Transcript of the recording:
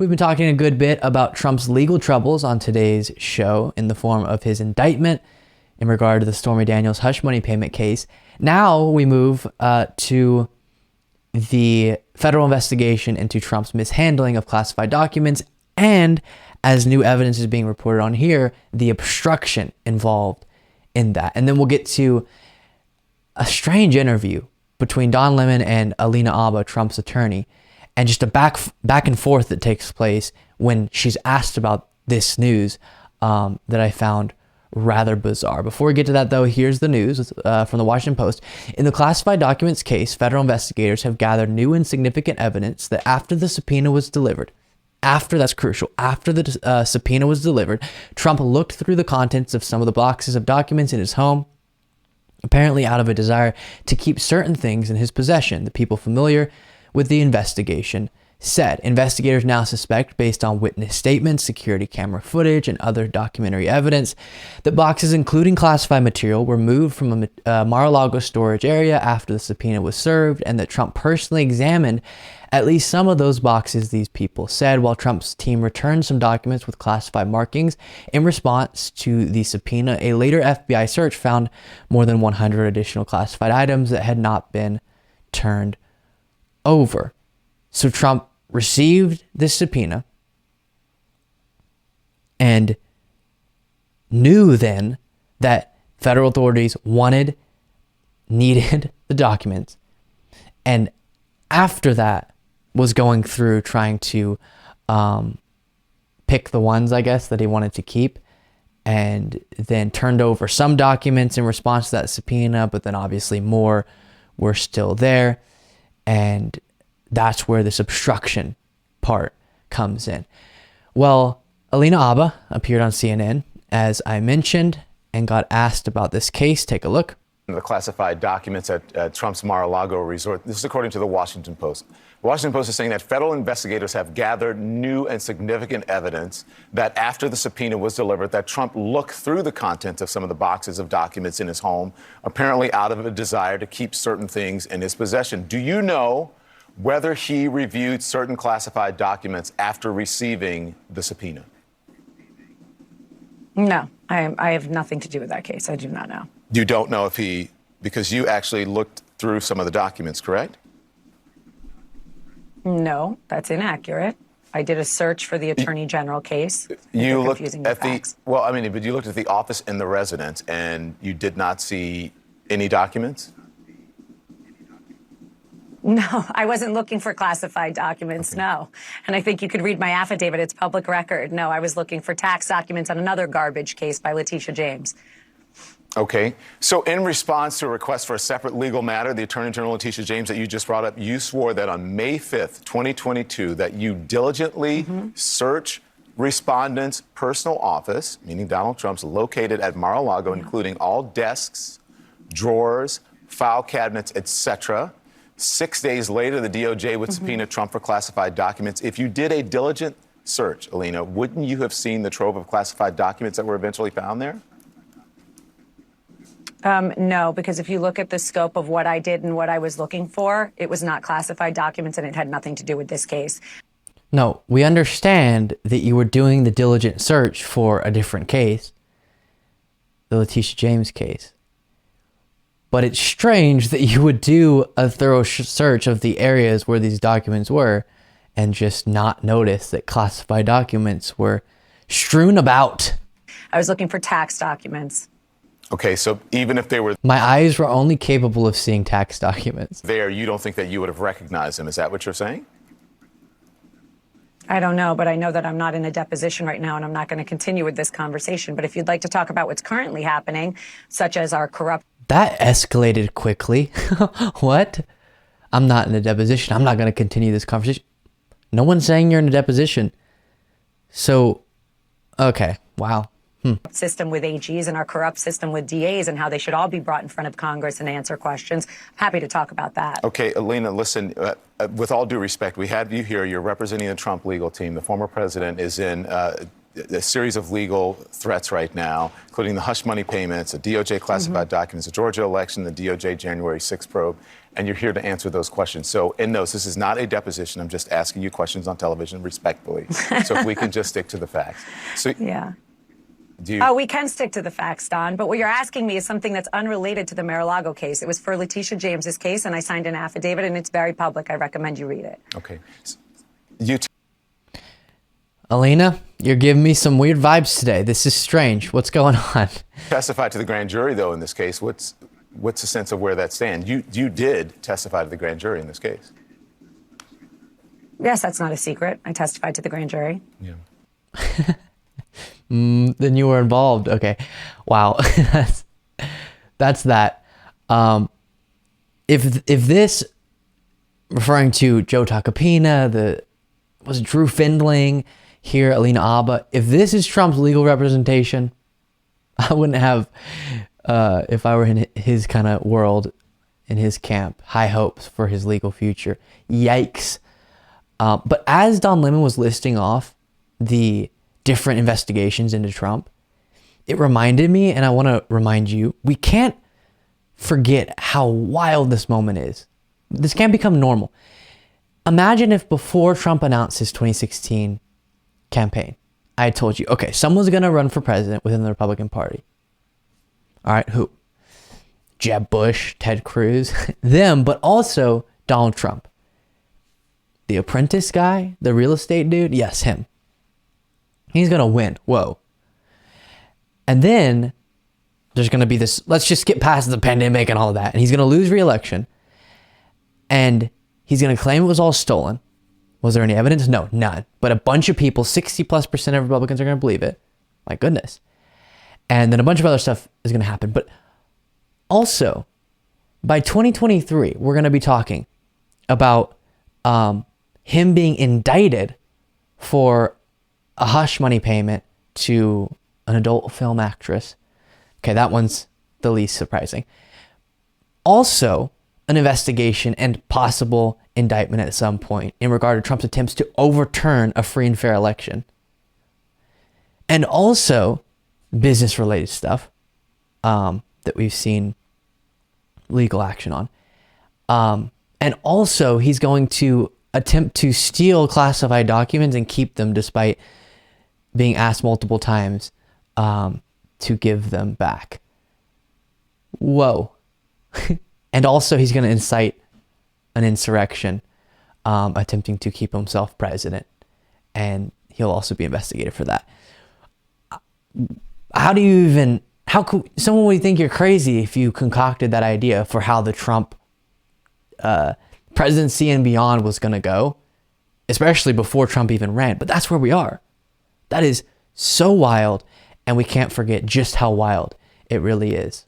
We've been talking a good bit about Trump's legal troubles on today's show in the form of his indictment in regard to the Stormy Daniels hush money payment case. Now we move to the federal investigation into Trump's mishandling of classified documents, and as new evidence is being reported on here, the obstruction involved in that. And then we'll get to a strange interview between Don Lemon and Alina Habba, Trump's attorney, and just a back and forth that takes place when she's asked about this news that I found rather bizarre. Before we get to that, though, here's the news from the Washington Post. In the classified documents case, federal investigators have gathered new and significant evidence that after the subpoena was delivered, after the subpoena was delivered, Trump looked through the contents of some of the boxes of documents in his home, apparently out of a desire to keep certain things in his possession. The people familiar with the investigation said. Investigators now suspect, based on witness statements, security camera footage, and other documentary evidence, that boxes including classified material were moved from a Mar-a-Lago storage area after the subpoena was served, and that Trump personally examined at least some of those boxes, these people said, while Trump's team returned some documents with classified markings. In response to the subpoena, a later FBI search found more than 100 additional classified items that had not been turned over. So Trump received this subpoena and knew then that federal authorities needed the documents. And after that was going through trying to pick the ones, I guess, that he wanted to keep, and then turned over some documents in response to that subpoena, but then obviously more were still there. And that's where this obstruction part comes in. Well, Alina Habba appeared on CNN, as I mentioned, and got asked about this case. Take a look. The classified documents at Trump's Mar-a-Lago resort. This is according to the Washington Post. The Washington Post is saying that federal investigators have gathered new and significant evidence that after the subpoena was delivered, that Trump looked through the contents of some of the boxes of documents in his home, apparently out of a desire to keep certain things in his possession. Do you know whether he reviewed certain classified documents after receiving the subpoena? No, I have nothing to do with that case. I do not know. You don't know if because you actually looked through some of the documents, correct? No, that's inaccurate. I did a search for the Attorney General case. You looked at but you looked at the office and the residence, and you did not see any documents? No, I wasn't looking for classified documents, no. And I think you could read my affidavit. It's public record. No, I was looking for tax documents on another garbage case by Letitia James. Okay. So in response to a request for a separate legal matter, the Attorney General Letitia James that you just brought up, you swore that on May 5th, 2022, that you diligently search respondents' personal office, meaning Donald Trump's, located at Mar-a-Lago, including all desks, drawers, file cabinets, etc. 6 days later, the DOJ would subpoena Trump for classified documents. If you did a diligent search, Alina, wouldn't you have seen the trove of classified documents that were eventually found there? No, because if you look at the scope of what I did and what I was looking for, it was not classified documents, and it had nothing to do with this case. No, we understand that you were doing the diligent search for a different case, the Letitia James case. But it's strange that you would do a thorough search of the areas where these documents were and just not notice that classified documents were strewn about. I was looking for tax documents. Okay, so even if they were My eyes were only capable of seeing tax documents. there, you don't think that you would have recognized them. Is that what you're saying? I don't know, but I know that I'm not in a deposition right now, and I'm not going to continue with this conversation. But if you'd like to talk about what's currently happening, such as our corrupt... That escalated quickly. What? I'm not in a deposition. I'm not going to continue this conversation. No one's saying you're in a deposition. So, okay, wow. System with AGs and our corrupt system with DAs and how they should all be brought in front of Congress and answer questions. Happy to talk about that. Okay, Alina, listen, with all due respect, we had you here. You're representing the Trump legal team. The former president is in a series of legal threats right now, including the hush money payments, the DOJ classified documents, the Georgia election, the DOJ January 6th probe, and you're here to answer those questions. So, in those, this is not a deposition. I'm just asking you questions on television respectfully. So if we can just stick to the facts. So, Yeah. do you, Oh, we can stick to the facts, Don. But what you're asking me is something that's unrelated to the Mar-a-Lago case. It was for Letitia James's case, and I signed an affidavit, and it's very public. I recommend you read it. okay. You Alina, you're giving me some weird vibes today. This is strange. What's going on? testified to the grand jury, though, in this case. What's the sense of where that stands? You did testify to the grand jury in this case. Yes, that's not a secret. I testified to the grand jury. Yeah. Then you were involved. Okay. Wow. that's that. If this, referring to Joe Tacopina, was Drew Findling, here Alina Habba, if this is Trump's legal representation, I wouldn't have, if I were in his kind of world, in his camp, high hopes for his legal future. Yikes. But as Don Lemon was listing off the different investigations into Trump, it reminded me, and I want to remind you, we can't forget how wild this moment is. This can't become normal. Imagine if before Trump announced his 2016 campaign, I had told you, okay, someone's going to run for president within the Republican Party. All right, who? Jeb Bush, Ted Cruz, them, but also Donald Trump. The apprentice guy, the real estate dude, yes, him. He's going to win. Whoa. And then there's going to be this, let's just get past the pandemic and all of that. And he's going to lose re-election. And he's going to claim it was all stolen. Was there any evidence? No, none. But a bunch of people, 60+% of Republicans are going to believe it. My goodness. And then a bunch of other stuff is going to happen. But also, by 2023, we're going to be talking about him being indicted for a hush money payment to an adult film actress. Okay, that one's the least surprising. Also, an investigation and possible indictment at some point in regard to Trump's attempts to overturn a free and fair election. And also business-related stuff that we've seen legal action on. And also he's going to attempt to steal classified documents and keep them despite being asked multiple times to give them back. Whoa. And also he's going to incite an insurrection, attempting to keep himself president. And he'll also be investigated for that. How could someone would think you're crazy if you concocted that idea for how the Trump presidency and beyond was going to go, especially before Trump even ran. But that's where we are. That is so wild. And we can't forget just how wild it really is.